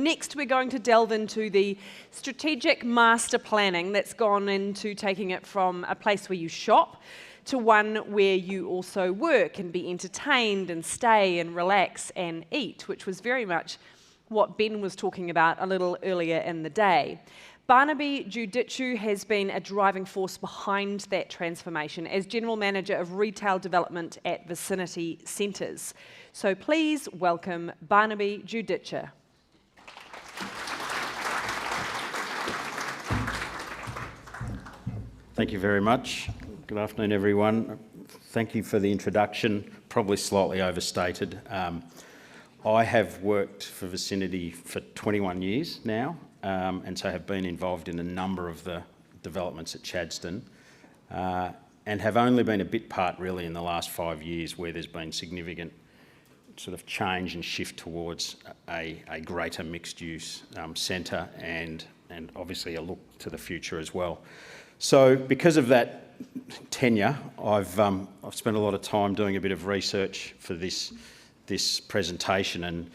Next, we're going to delve into the strategic master planning that's gone into taking it from a place where you shop to one where you also work and be entertained and stay and relax and eat, which was very much what Ben was talking about a little earlier in the day. Barnaby Giudice has been a driving force behind that transformation as General Manager of Retail Development at Vicinity Centres. So please welcome Barnaby Giudice. Thank you very much. Good afternoon, everyone. Thank you for the introduction, probably slightly overstated. I have worked for Vicinity for 21 years now, and so have been involved in a number of the developments at Chadstone, and have only been a bit part really in the last 5 years where there's been significant sort of change and shift towards a greater mixed-use centre and obviously a look to the future as well. So because of that tenure, I've spent a lot of time doing a bit of research for this presentation,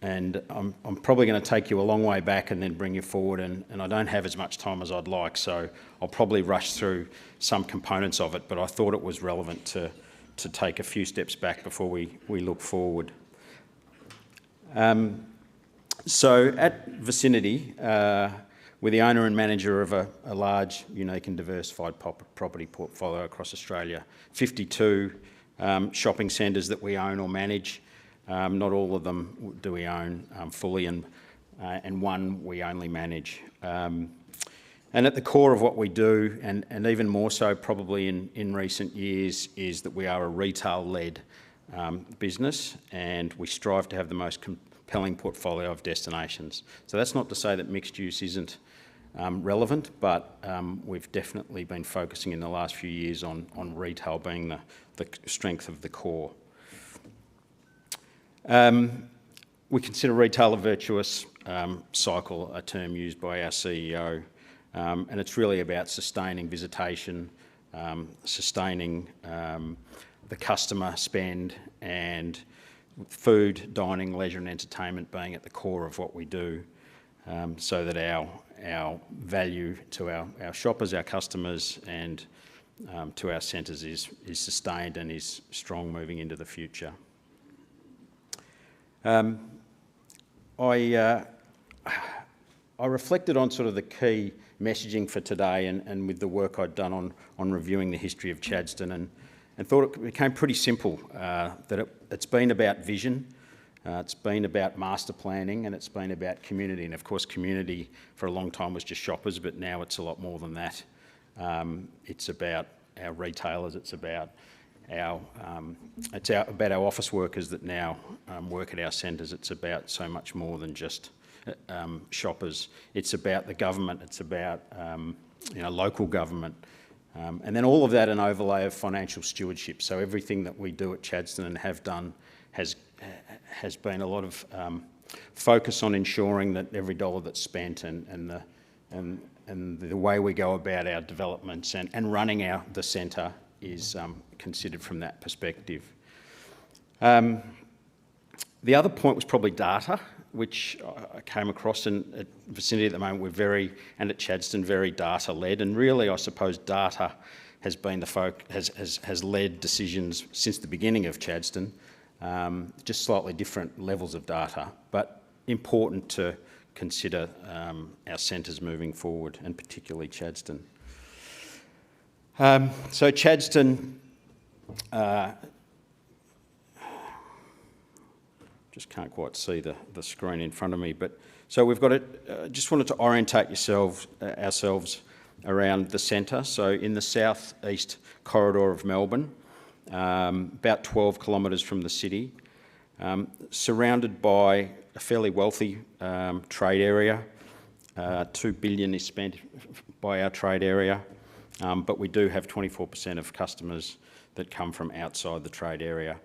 and I'm probably going to take you a long way back and then bring you forward, and I don't have as much time as I'd like, so I'll probably rush through some components of it, but I thought it was relevant to take a few steps back before we look forward. So at Vicinity, we're the owner and manager of a large, unique and diversified property portfolio across Australia. 52 shopping centres that we own or manage. Not all of them do we own fully, and one we only manage. And at the core of what we do, and even more so probably in recent years, is that we are a retail-led business, and we strive to have the most compelling portfolio of destinations. So that's not to say that mixed use isn't relevant, but we've definitely been focusing in the last few years on retail being the strength of the core. We consider retail a virtuous cycle, a term used by our CEO, and it's really about sustaining visitation, sustaining the customer spend, and food, dining, leisure and entertainment being at the core of what we do, so that our value to our shoppers, our customers, and to our centres is sustained and is strong moving into the future. I reflected on sort of the key messaging for today and with the work I'd done on reviewing the history of Chadstone, and thought it became pretty simple, that it's been about vision, it's been about master planning, and it's been about community. And of course community for a long time was just shoppers, but now it's a lot more than that. It's about our retailers, it's about our office workers that now work at our centres. It's about so much more than just shoppers. It's about the government, it's about local government, and then all of that an overlay of financial stewardship. So everything that we do at Chadstone and have done has been a lot of focus on ensuring that every dollar that's spent and the way we go about our developments and running the centre is considered from that perspective. The other point was probably data, which I came across, and at Vicinity at the moment and at Chadstone very data-led, and really I suppose data has been has led decisions since the beginning of Chadstone, just slightly different levels of data, but important to consider our centres moving forward, and particularly Chadstone. So Chadstone, just can't quite see the screen in front of me, but so we've got it. Just wanted to orientate ourselves around the centre. So in the south-east corridor of Melbourne, about 12 kilometres from the city, surrounded by a fairly wealthy trade area. $2 billion is spent by our trade area. But we do have 24% of customers that come from outside the trade area.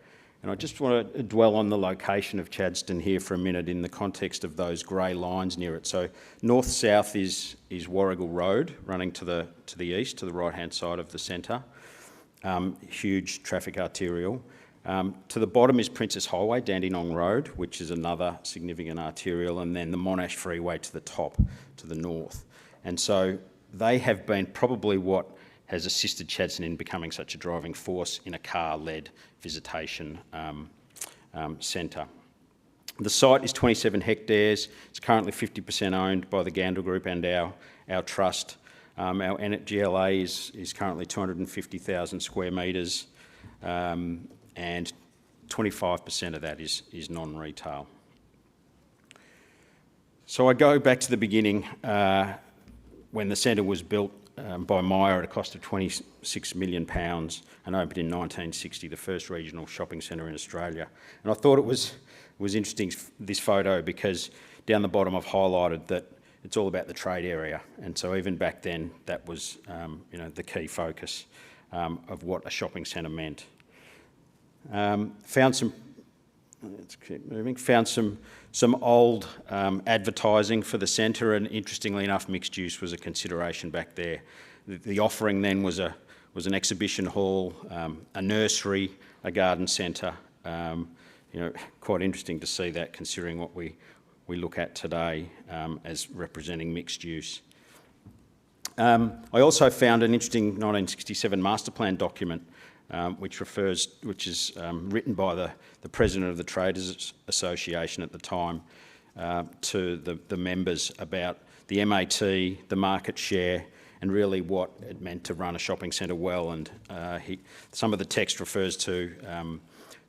And I just want to dwell on the location of Chadstone here for a minute in the context of those grey lines near it. So north-south is Warrigal Road, running to the east, to the right-hand side of the centre. Huge traffic arterial. To the bottom is Princess Highway, Dandenong Road, which is another significant arterial, and then the Monash Freeway to the top, to the north. And so they have been probably what has assisted Chadstone in becoming such a driving force in a car-led visitation centre. The site is 27 hectares. It's currently 50% owned by the Gandel Group and our trust. Our GLA is currently 250,000 square metres, and 25% of that is non-retail. So I go back to the beginning when the centre was built by Myer at a cost of £26 million and opened in 1960, the first regional shopping centre in Australia. And I thought it was interesting, this photo, because down the bottom I've highlighted that it's all about the trade area. And so even back then, that was the key focus of what a shopping centre meant. Found some old advertising for the centre, and interestingly enough, mixed use was a consideration back there. The offering then was an exhibition hall, a nursery, a garden centre. Quite interesting to see that, considering what we look at today as representing mixed use. I also found an interesting 1967 master plan document, which is written by the president of the Traders Association at the time to the members about the MAT, the market share, and really what it meant to run a shopping centre well. And some of the text refers to,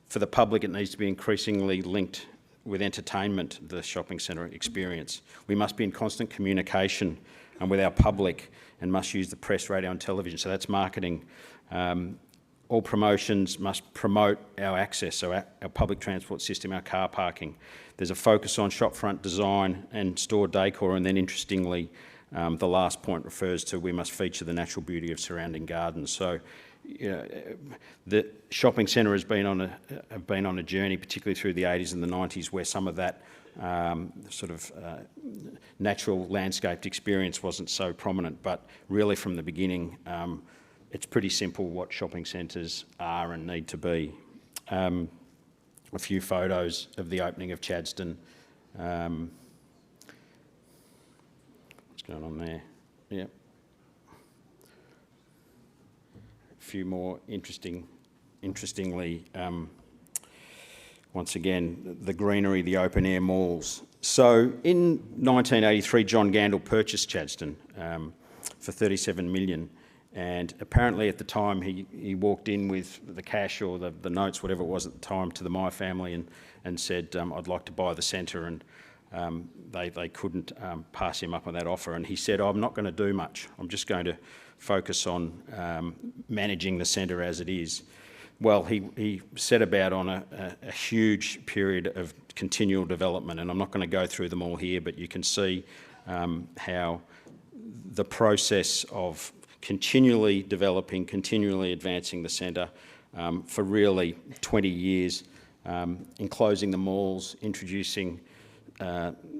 for the public, it needs to be increasingly linked with entertainment, the shopping centre experience. We must be in constant communication with our public and must use the press, radio and television. So that's marketing. All promotions must promote our access, so our public transport system, our car parking. There's a focus on shopfront design and store decor, and then interestingly, the last point refers to we must feature the natural beauty of surrounding gardens. So, the shopping centre has been on a journey, particularly through the 80s and the 90s, where some of that natural landscaped experience wasn't so prominent. But really, from the beginning, it's pretty simple what shopping centres are and need to be. A few photos of the opening of Chadstone. What's going on there? Yep. A few more interestingly, once again, the greenery, the open air malls. So in 1983, John Gandel purchased Chadstone for $37 million. And apparently at the time he walked in with the cash or the notes, whatever it was at the time, to the Myer family and said, I'd like to buy the centre, and they couldn't pass him up on that offer. And he said, I'm not going to do much. I'm just going to focus on managing the centre as it is. Well, he set about on a huge period of continual development, and I'm not going to go through them all here, but you can see how the process of continually developing, continually advancing the centre for really 20 years, enclosing the malls, introducing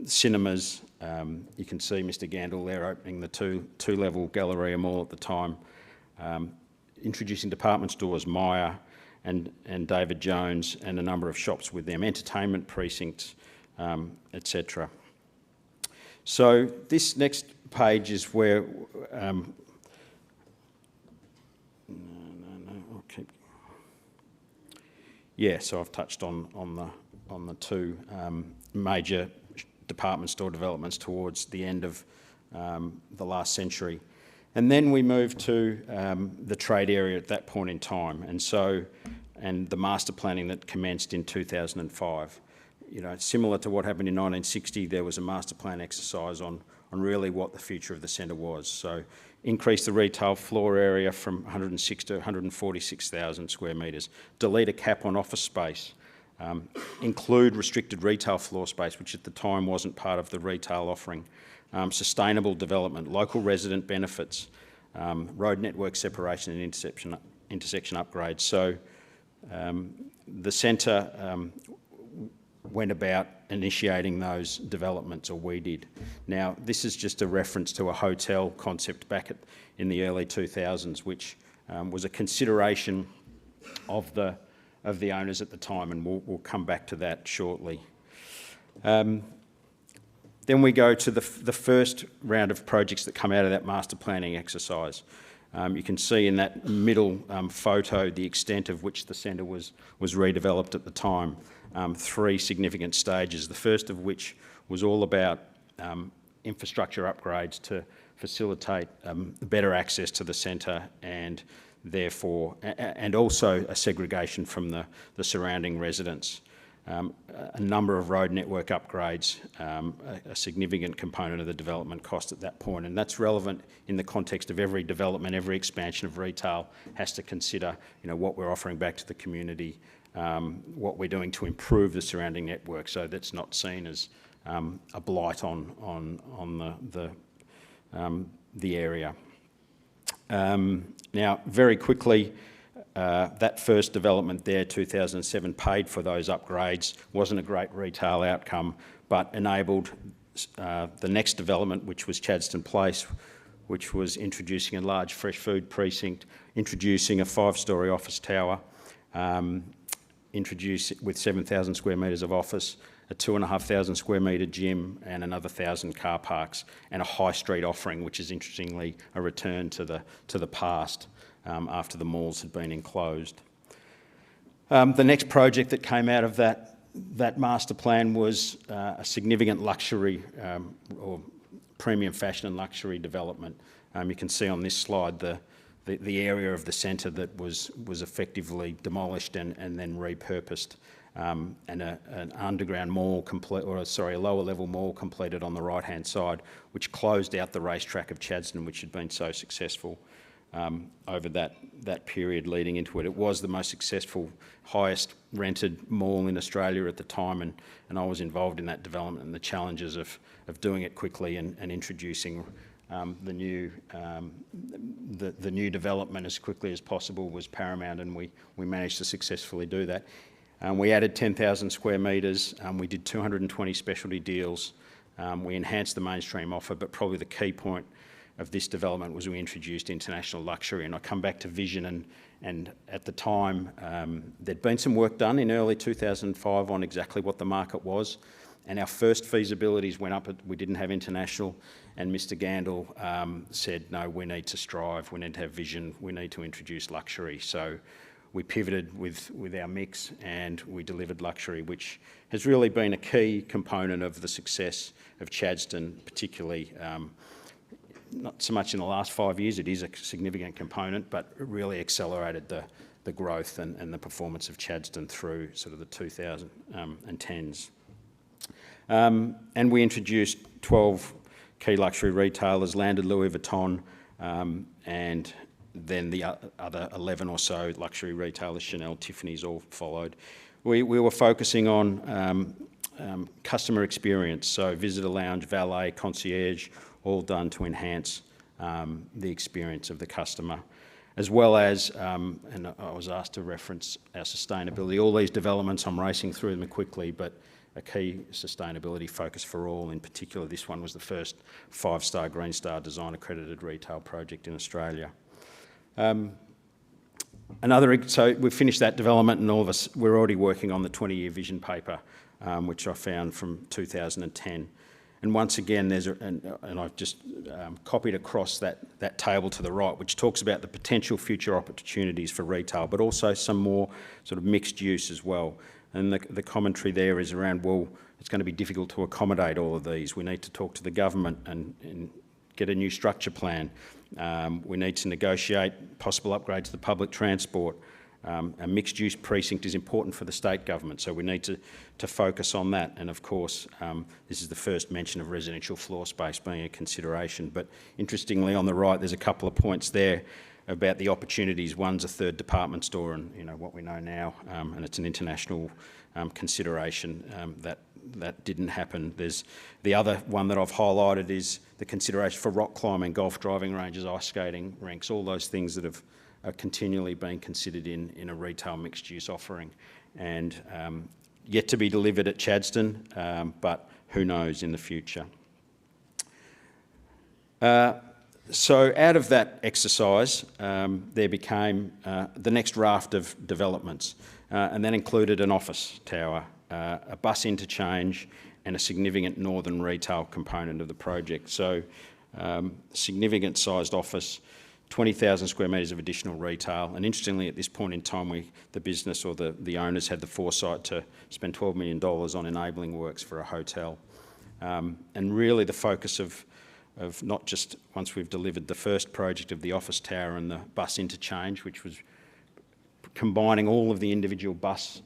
cinemas. You can see Mr Gandel there opening the two-level Galleria Mall at the time, introducing department stores, Myer and David Jones, and a number of shops with them, entertainment precincts, etc. So this next page is where so I've touched on the two major department store developments towards the end of the last century. And then we moved to the trade area at that point in time, and the master planning that commenced in 2005. Similar to what happened in 1960, there was a master plan exercise on really what the future of the centre was. So increase the retail floor area from 106 to 146,000 square metres, delete a cap on office space, include restricted retail floor space, which at the time wasn't part of the retail offering, sustainable development, local resident benefits, road network separation and intersection upgrades. So the centre went about initiating those developments, or we did. Now, this is just a reference to a hotel concept back in the early 2000s, which was a consideration of the of the owners at the time, and we'll come back to that shortly. Then we go to the first round of projects that come out of that master planning exercise. You can see in that middle photo the extent of which the centre was redeveloped at the time. 3 significant stages, the first of which was all about infrastructure upgrades to facilitate better access to the centre and therefore, and also a segregation from the surrounding residents. A number of road network upgrades, a significant component of the development cost at that point, and that's relevant in the context of every development, every expansion of retail has to consider, what we're offering back to the community, what we're doing to improve the surrounding network, so that's not seen as a blight on the area. Now, very quickly. That first development there, 2007, paid for those upgrades, wasn't a great retail outcome, but enabled the next development, which was Chadstone Place, which was introducing a large fresh food precinct, introducing a 5-storey office tower, with 7,000 square metres of office, a 2,500 square metre gym and another 1,000 car parks, and a high street offering, which is interestingly a return to the past. After the malls had been enclosed. The next project that came out of that master plan was a significant luxury or premium fashion and luxury development. You can see on this slide the area of the centre that was effectively demolished and then repurposed, and an underground mall a lower level mall completed on the right hand side, which closed out the racetrack of Chadstone, which had been so successful. Over that period leading into it. It was the most successful, highest rented mall in Australia at the time, and I was involved in that development, and the challenges of doing it quickly and introducing the new development as quickly as possible was paramount, and we managed to successfully do that. We added 10,000 square metres, we did 220 specialty deals, we enhanced the mainstream offer, but probably the key point of this development was we introduced international luxury, and I come back to vision, and at the time there'd been some work done in early 2005 on exactly what the market was, and our first feasibilities went up. We didn't have international, and Mr. Gandel said, no, we need to strive, we need to have vision, we need to introduce luxury. So we pivoted with our mix and we delivered luxury, which has really been a key component of the success of Chadstone, particularly not so much in the last 5 years. It is a significant component, but it really accelerated the growth and the performance of Chadstone through sort of the 2010s. And we introduced 12 key luxury retailers, landed Louis Vuitton, and then the other 11 or so luxury retailers, Chanel, Tiffany's, all followed. We were focusing on customer experience, so visitor lounge, valet, concierge, all done to enhance the experience of the customer, as well as, and I was asked to reference our sustainability. All these developments, I'm racing through them quickly, but a key sustainability focus for all. In particular, this one was the first 5-star Green Star design accredited retail project in Australia. So we finished that development, and all of us, we're already working on the 20-year vision paper, which I found from 2010. And once again, and I've just copied across that table to the right, which talks about the potential future opportunities for retail, but also some more sort of mixed use as well. And the commentary there is around, well, it's going to be difficult to accommodate all of these. We need to talk to the government and get a new structure plan. We need to negotiate possible upgrades to the public transport. A mixed-use precinct is important for the state government, so we need to focus on that. And of course, this is the first mention of residential floor space being a consideration. But interestingly, on the right, there's a couple of points there about the opportunities. One's a third department store, and what we know now, and it's an international consideration that didn't happen. There's the other one that I've highlighted is the consideration for rock climbing, golf driving ranges, ice skating rinks, all those things that are continually being considered in a retail mixed-use offering, and yet to be delivered at Chadstone, but who knows in the future. So out of that exercise, there became the next raft of developments. and that included an office tower, a bus interchange, and a significant northern retail component of the project. So significant sized office, 20,000 square metres of additional retail, and interestingly at this point in time the business or the owners had the foresight to spend $12 million on enabling works for a hotel. And really the focus of not just once we've delivered the first project of the office tower and the bus interchange, which was combining all of the individual bus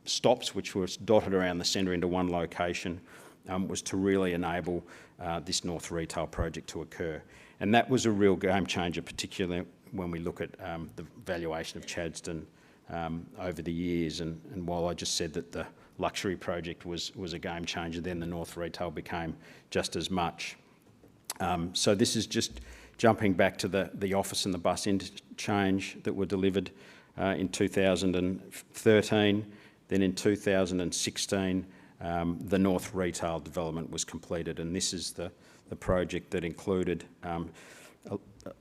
stops which were dotted around the centre into one location, was to really enable this North Retail project to occur. And that was a real game changer, particularly when we look at the valuation of Chadstone over the years. And while I just said that the luxury project was a game changer, then the North Retail became just as much. So this is just jumping back to the office and the bus interchange that were delivered in 2013. Then in 2016, the North Retail development was completed, and this is the project that included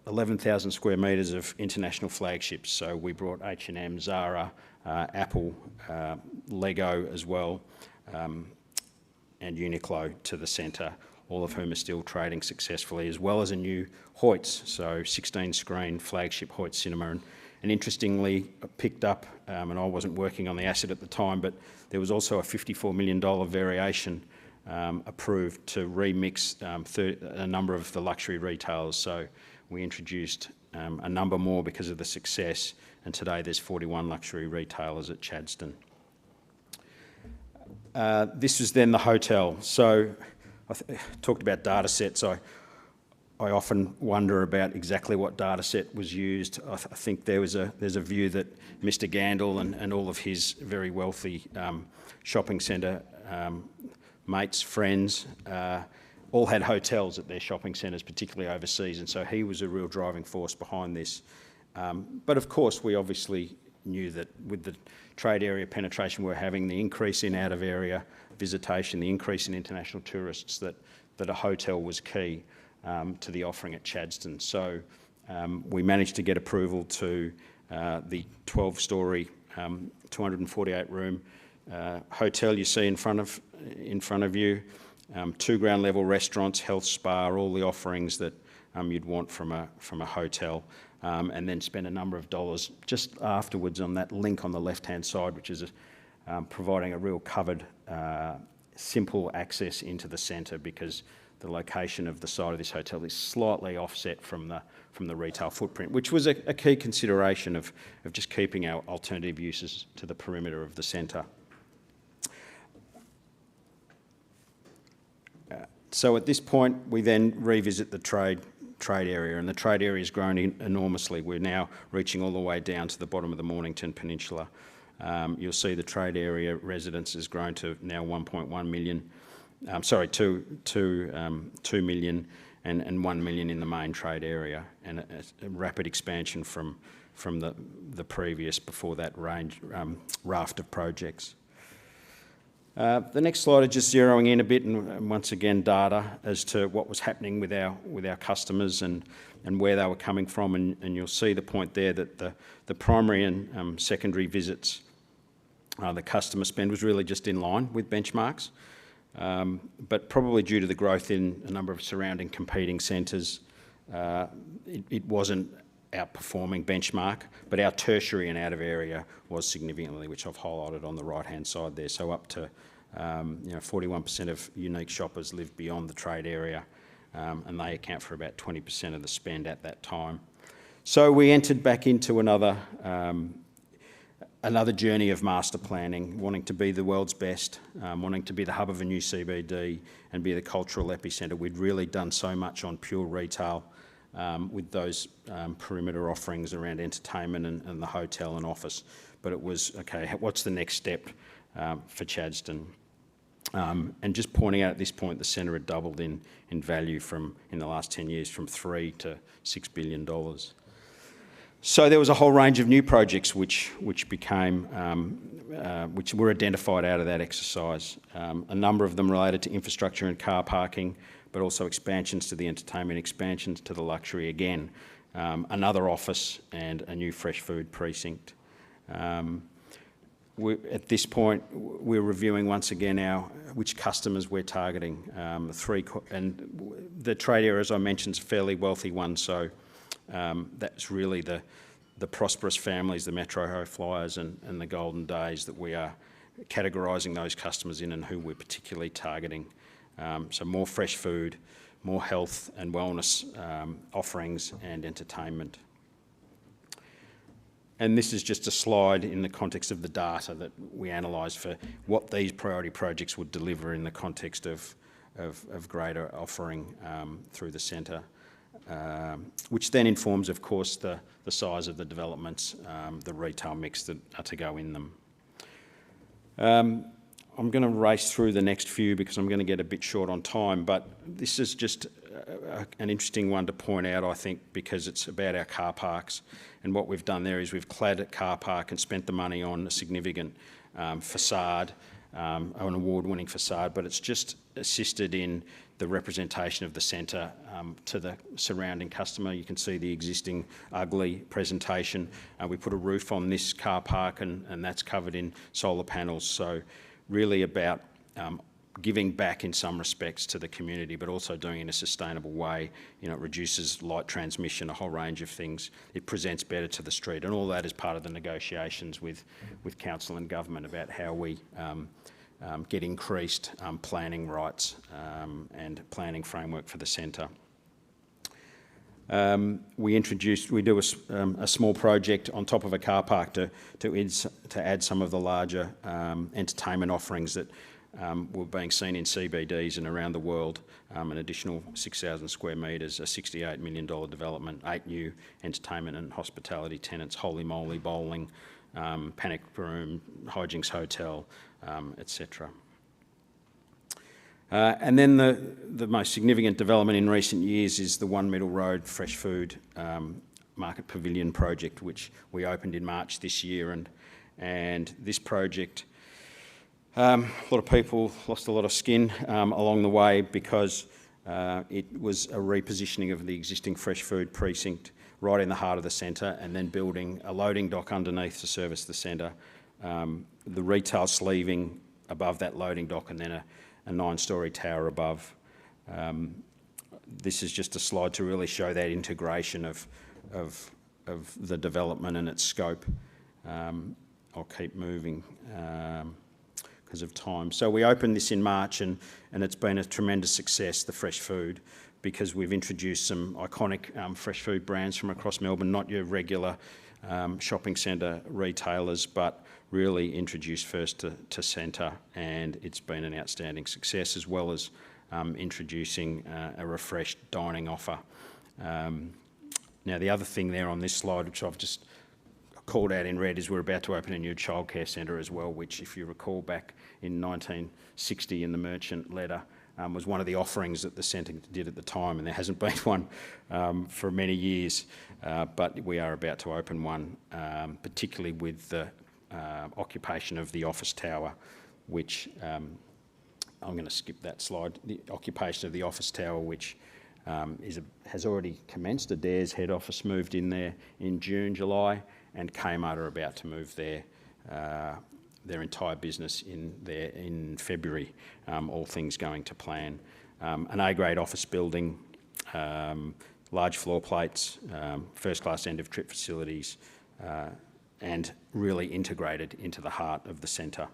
11,000 square metres of international flagships. So we brought H&M, Zara, Apple, Lego as well, and Uniqlo to the centre, all of whom are still trading successfully, as well as a new Hoyts, so 16-screen flagship Hoyts cinema. And interestingly, I picked up, and I wasn't working on the asset at the time, but there was also a $54 million variation approved to remix a number of the luxury retailers. So we introduced a number more because of the success, and today there's 41 luxury retailers at Chadstone. This was then the hotel. So I talked about data sets. I often wonder about exactly what data set was used. I think there's a view that Mr. Gandel and all of his very wealthy shopping centre mates, friends, all had hotels at their shopping centres, particularly overseas, and so he was a real driving force behind this. But of course, we obviously knew that with the trade area penetration we're having, the increase in out-of-area visitation, the increase in international tourists, that a hotel was key to the offering at Chadstone. So we managed to get approval to the 12-storey, 248-room hotel you see in front of you, 2 ground level restaurants, health spa, all the offerings that you'd want from a hotel, and then spend a number of dollars just afterwards on that link on the left-hand side, which is providing a real covered, simple access into the centre, because the location of the site of this hotel is slightly offset from the retail footprint, which was a key consideration of just keeping our alternative uses to the perimeter of the centre. So at this point, we then revisit the trade area, and the trade area has grown enormously. We're now reaching all the way down to the bottom of the Mornington Peninsula. You'll see the trade area residents has grown to now 1.1 million. 2 million and 1 million in the main trade area, and a rapid expansion from the previous, before that, raft of projects. The next slide is just zeroing in a bit, and once again data as to what was happening with our customers and where they were coming from, and you'll see the point there that the primary and secondary visits, the customer spend was really just in line with benchmarks. But probably due to the growth in a number of surrounding competing centres, it wasn't outperforming benchmark, but our tertiary and out of area was significantly, which I've highlighted on the right-hand side there. So up to 41% of unique shoppers live beyond the trade area, and they account for about 20% of the spend at that time. So we entered back into another journey of master planning, wanting to be the world's best, wanting to be the hub of a new CBD and be the cultural epicentre. We'd really done so much on pure retail with those perimeter offerings around entertainment and the hotel and office. But it was, okay, what's the next step for Chadstone? And just pointing out at this point, the centre had doubled in value in the last 10 years, from $3 to $6 billion. So there was a whole range of new projects which were identified out of that exercise. A number of them related to infrastructure and car parking, but also expansions to the entertainment, expansions to the luxury again, another office and a new fresh food precinct. At this point, we're reviewing once again which customers we're targeting. And the trade area, as I mentioned, is a fairly wealthy one, so that's really the prosperous families, the Metro High Flyers and the Golden Days that we are categorising those customers in and who we're particularly targeting. So more fresh food, more health and wellness offerings and entertainment. And this is just a slide in the context of the data that we analysed for what these priority projects would deliver in the context of greater offering through the centre, which then informs, of course, the size of the developments, the retail mix that are to go in them. I'm going to race through the next few because I'm going to get a bit short on time, but this is just an interesting one to point out, I think, because it's about our car parks. And what we've done there is we've clad a car park and spent the money on a significant facade, an award-winning facade, but it's just assisted in the representation of the centre to the surrounding customer. You can see the existing ugly presentation. We put a roof on this car park and that's covered in solar panels. So really about giving back in some respects to the community, but also doing it in a sustainable way. You know, it reduces light transmission, a whole range of things. It presents better to the street, and all that is part of the negotiations with council and government about how we get increased planning rights and planning framework for the centre. We do a small project on top of a car park to add some of the larger entertainment offerings that were being seen in CBDs and around the world. An additional 6,000 square metres, a $68 million development, 8 new entertainment and hospitality tenants, Holy Moly Bowling, Panic Room, Hijinks Hotel, etc. And then the most significant development in recent years is the One Middle Road Fresh Food Market Pavilion project, which we opened in March this year. And this project, a lot of people lost a lot of skin along the way because it was a repositioning of the existing fresh food precinct right in the heart of the centre, and then building a loading dock underneath to service the centre, the retail sleeving above that loading dock, and then a 9-storey tower above. This is just a slide to really show that integration of the development and its scope. I'll keep moving because of time. So we opened this in March and it's been a tremendous success, the fresh food, because we've introduced some iconic fresh food brands from across Melbourne, not your regular shopping centre retailers, but really introduced first to centre, and it's been an outstanding success, as well as introducing a refreshed dining offer. Now, the other thing there on this slide, which I've just called out in red, is we're about to open a new childcare centre as well, which, if you recall back in 1960 in the merchant letter, was one of the offerings that the centre did at the time, and there hasn't been one for many years, but we are about to open one, particularly with the occupation of the office tower, which I'm going to skip that slide. The occupation of the office tower, which has already commenced. Adair's head office moved in there in June, July, and Kmart are about to move their entire business in there in February, all things going to plan. An A-grade office building, large floor plates, first-class end-of-trip facilities, and really integrated into the heart of the centre.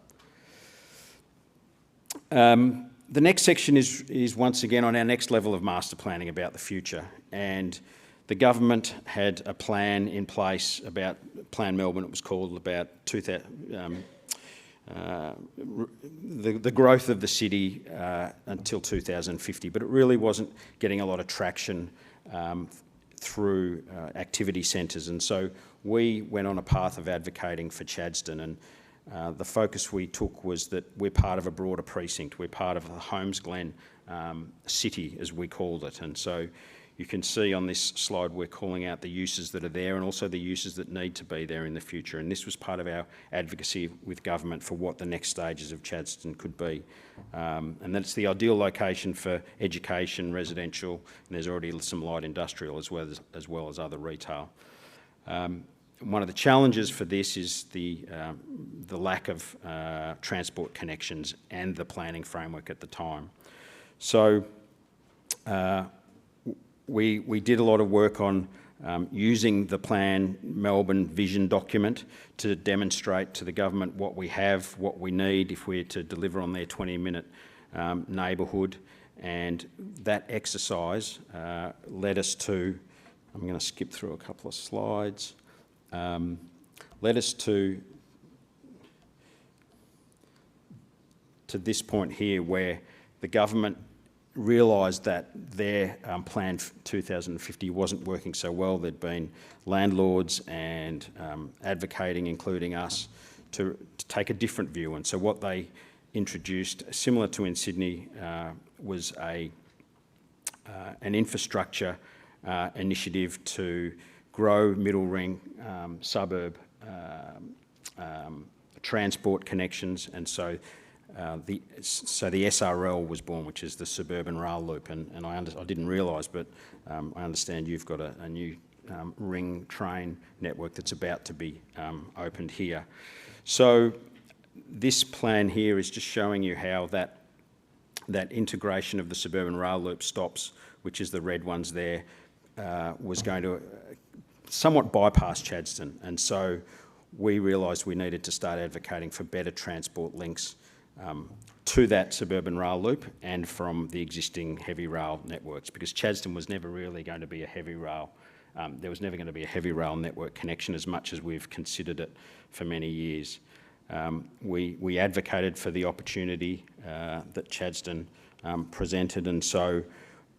The next section is once again on our next level of master planning about the future, and the government had a plan in place about Plan Melbourne, it was called, about the growth of the city until 2050, but it really wasn't getting a lot of traction through activity centres, and so we went on a path of advocating for Chadstone, and the focus we took was that we're part of a broader precinct, we're part of the Holmes Glen city, as we called it, and so you can see on this slide we're calling out the uses that are there and also the uses that need to be there in the future, and this was part of our advocacy with government for what the next stages of Chadstone could be, and that it's the ideal location for education, residential, and there's already some light industrial as well as other retail. one of the challenges for this is the lack of transport connections and the planning framework at the time. So we did a lot of work on using the Plan Melbourne vision document to demonstrate to the government what we have, what we need if we're to deliver on their 20-minute neighbourhood. And that exercise led us to, I'm going to skip through a couple of slides, led us to this point here where the government realised that their Plan 2050 wasn't working so well. There'd been landlords and advocating, including us, to take a different view. And so what they introduced, similar to in Sydney, was an infrastructure initiative to grow middle ring suburb transport connections, and so the SRL was born, which is the Suburban Rail Loop, and I didn't realise, but I understand you've got a new ring train network that's about to be opened here. So this plan here is just showing you how that integration of the Suburban Rail Loop stops, which is the red ones there, was going to somewhat bypass Chadstone, and so we realised we needed to start advocating for better transport links to that suburban rail loop and from the existing heavy rail networks, because Chadstone was never really going to be a heavy rail. There was never going to be a heavy rail network connection as much as we've considered it for many years. We advocated for the opportunity that Chadstone presented,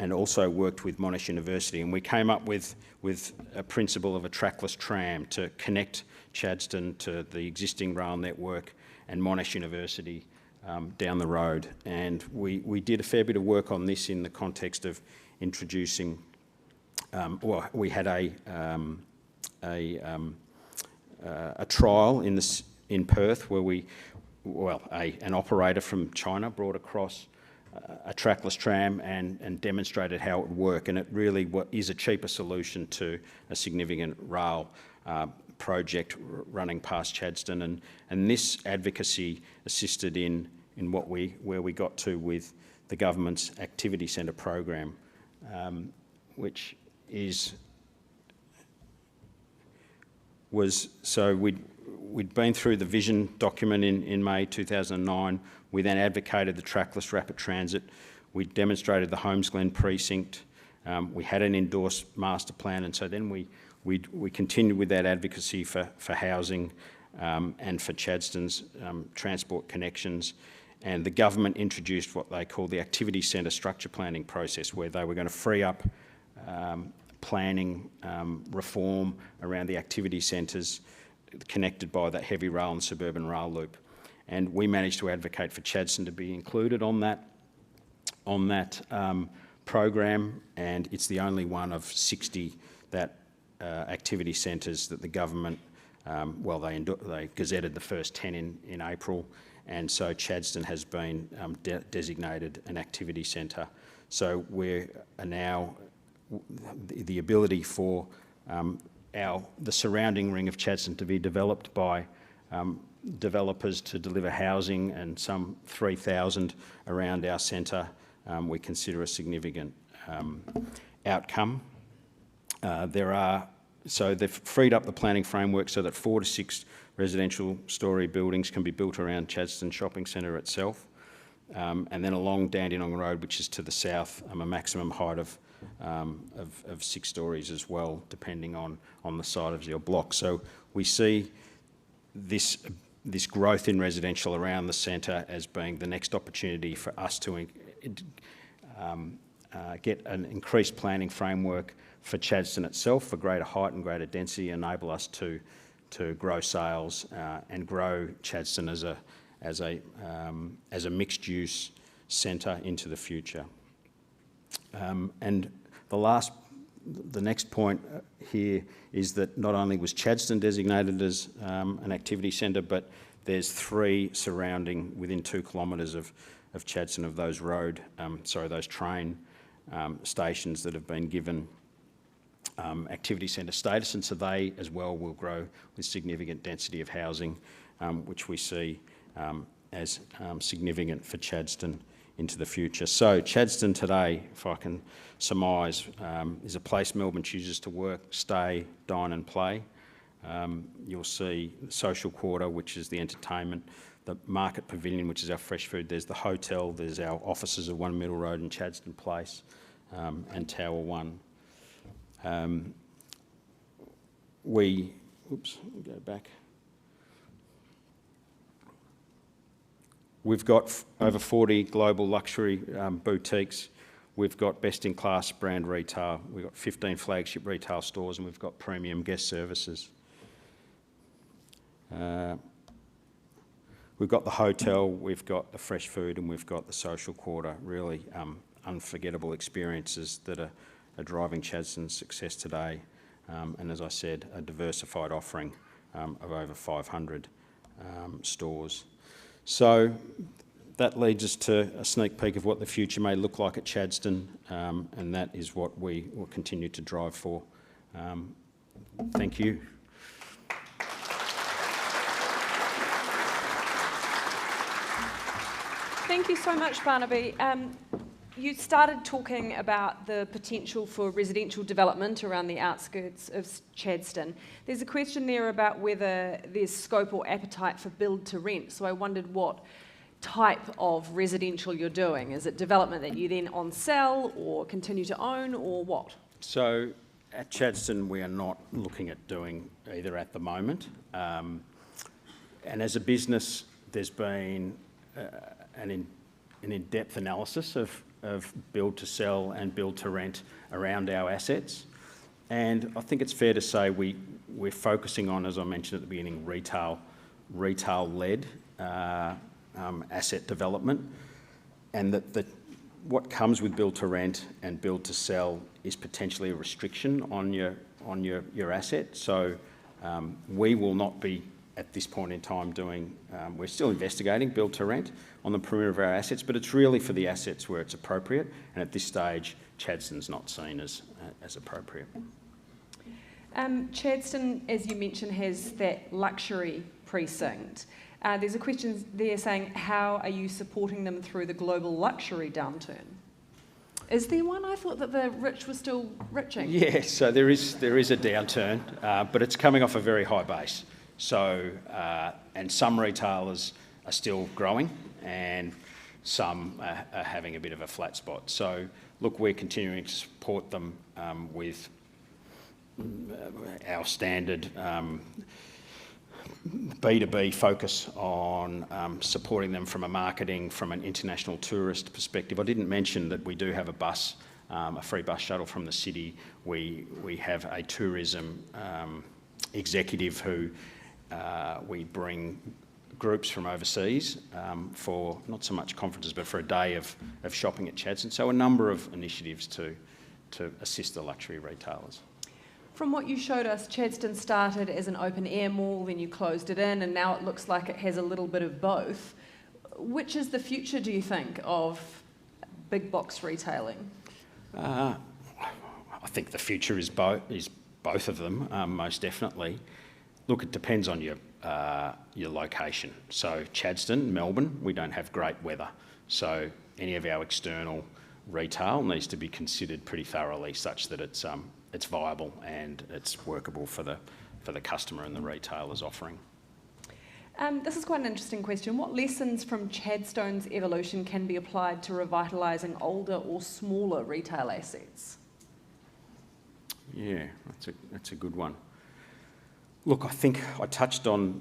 and also worked with Monash University, and we came up with a principle of a trackless tram to connect Chadstone to the existing rail network and Monash University down the road. And we did a fair bit of work on this in the context of introducing, we had a trial in Perth where an operator from China brought across a trackless tram and demonstrated how it would work, and it really is a cheaper solution to a significant rail project running past Chadstone, and this advocacy assisted in where we got to with the government's activity centre program, which we'd been through the vision document in May 2009. We then advocated the trackless rapid transit. We demonstrated the Holmes Glen precinct. We had an endorsed master plan, and so then we continued with that advocacy for housing and for Chadstone's transport connections. And the government introduced what they call the activity centre structure planning process, where they were going to free up planning reform around the activity centres connected by that heavy rail and suburban rail loop. And we managed to advocate for Chadstone to be included on that program, and it's the only one of 60 that activity centres that the government, they gazetted the first 10 in April, and so Chadstone has been designated an activity centre. So we are now the ability for the surrounding ring of Chadstone to be developed by developers to deliver housing, and some 3,000 around our centre, we consider a significant outcome. So they've freed up the planning framework so that 4 to 6 residential story buildings can be built around Chadstone Shopping Centre itself, and then along Dandenong Road, which is to the south, a maximum height of 6 stories as well, depending on the side of your block. So we see this growth in residential around the centre as being the next opportunity for us to get an increased planning framework for Chadstone itself, for greater height and greater density, enable us to grow sales and grow Chadstone as a mixed-use centre into the future. And the next point here is that not only was Chadstone designated as an activity centre, but there's 3 surrounding within 2 kilometres of Chadstone of those those train stations that have been given activity centre status, and so they as well will grow with significant density of housing, which we see as significant for Chadstone into the future. So Chadstone today, if I can surmise, is a place Melbourne chooses to work, stay, dine and play. You'll see the social quarter, which is the entertainment, the market pavilion, which is our fresh food. There's the hotel, there's our offices at 1 Middle Road and Chadstone Place, and Tower 1. Go back. We've got over 40 global luxury boutiques. We've got best-in-class brand retail. We've got 15 flagship retail stores, and we've got premium guest services. We've got the hotel, we've got the fresh food, and we've got the social quarter. Really unforgettable experiences that are driving Chadstone's success today. And as I said, a diversified offering of over 500 stores. So that leads us to a sneak peek of what the future may look like at Chadstone, and that is what we will continue to drive for. Thank you. Thank you so much, Barnaby. You started talking about the potential for residential development around the outskirts of Chadstone. There's a question there about whether there's scope or appetite for build to rent. So I wondered what type of residential you're doing. Is it development that you then on sell or continue to own, or what? So at Chadstone, we are not looking at doing either at the moment. And as a business, there's been an in-depth analysis of build to sell and build to rent around our assets. And I think it's fair to say we're focusing on, as I mentioned at the beginning, retail-led asset development, and that what comes with build to rent and build to sell is potentially a restriction on your asset. So we will not be at this point in time doing, we're still investigating build to rent on the perimeter of our assets, but it's really for the assets where it's appropriate, and at this stage Chadstone's not seen as appropriate. Chadstone, as you mentioned, has that luxury precinct. There's a question there saying, how are you supporting them through the global luxury downturn? Is there one? I thought that the rich were still riching. Yeah, so there is a downturn, but it's coming off a very high base. So, and some retailers are still growing and some are having a bit of a flat spot. So, look, we're continuing to support them with our standard B2B focus on supporting them from a marketing, from an international tourist perspective. I didn't mention that we do have a free bus shuttle from the city. We have a tourism executive who we bring groups from overseas for not so much conferences, but for a day of shopping at Chadstone. So a number of initiatives to assist the luxury retailers. From what you showed us, Chadstone started as an open-air mall, then you closed it in, and now it looks like it has a little bit of both. Which is the future, do you think, of big box retailing? I think the future is both of them, most definitely. Look, it depends on your location. So Chadstone, Melbourne, we don't have great weather. So any of our external retail needs to be considered pretty thoroughly, such that it's viable and it's workable for the customer and the retailer's offering. This is quite an interesting question. What lessons from Chadstone's evolution can be applied to revitalising older or smaller retail assets? Yeah, that's a good one. Look, I think I touched on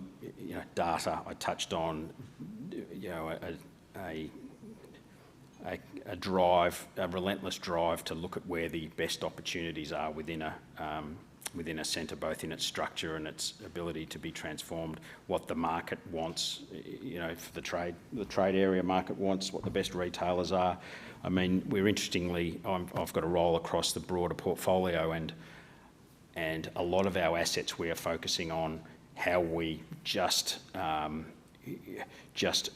data. I touched on a relentless drive to look at where the best opportunities are within a centre, both in its structure and its ability to be transformed. What the market wants, for the trade area market wants, what the best retailers are. I mean, I've got a role across the broader portfolio, and a lot of our assets we are focusing on how we just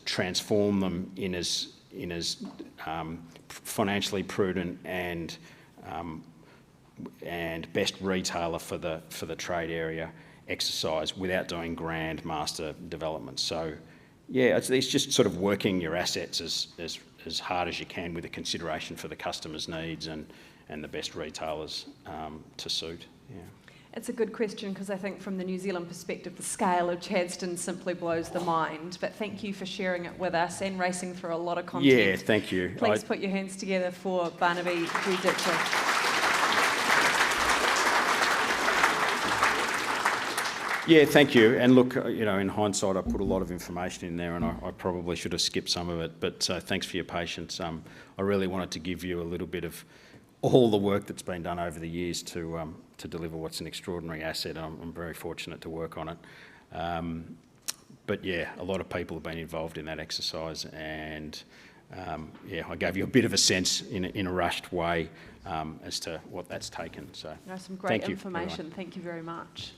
transform them in as financially prudent and and best retailer for the trade area exercise without doing grand master development. So, yeah, it's just sort of working your assets as hard as you can with a consideration for the customer's needs and the best retailers to suit. Yeah. It's a good question because I think from the New Zealand perspective, the scale of Chadstone simply blows the mind. But thank you for sharing it with us and racing through a lot of content. Yeah, thank you. Please put your hands together for Barnaby Giudice. Yeah, thank you. And look, in hindsight, I put a lot of information in there and I probably should have skipped some of it, but thanks for your patience. I really wanted to give you a little bit of all the work that's been done over the years to deliver what's an extraordinary asset. I'm very fortunate to work on it. But yeah, a lot of people have been involved in that exercise and I gave you a bit of a sense in a rushed way as to what that's taken. So, some great thank you, information. everyone. Thank you very much.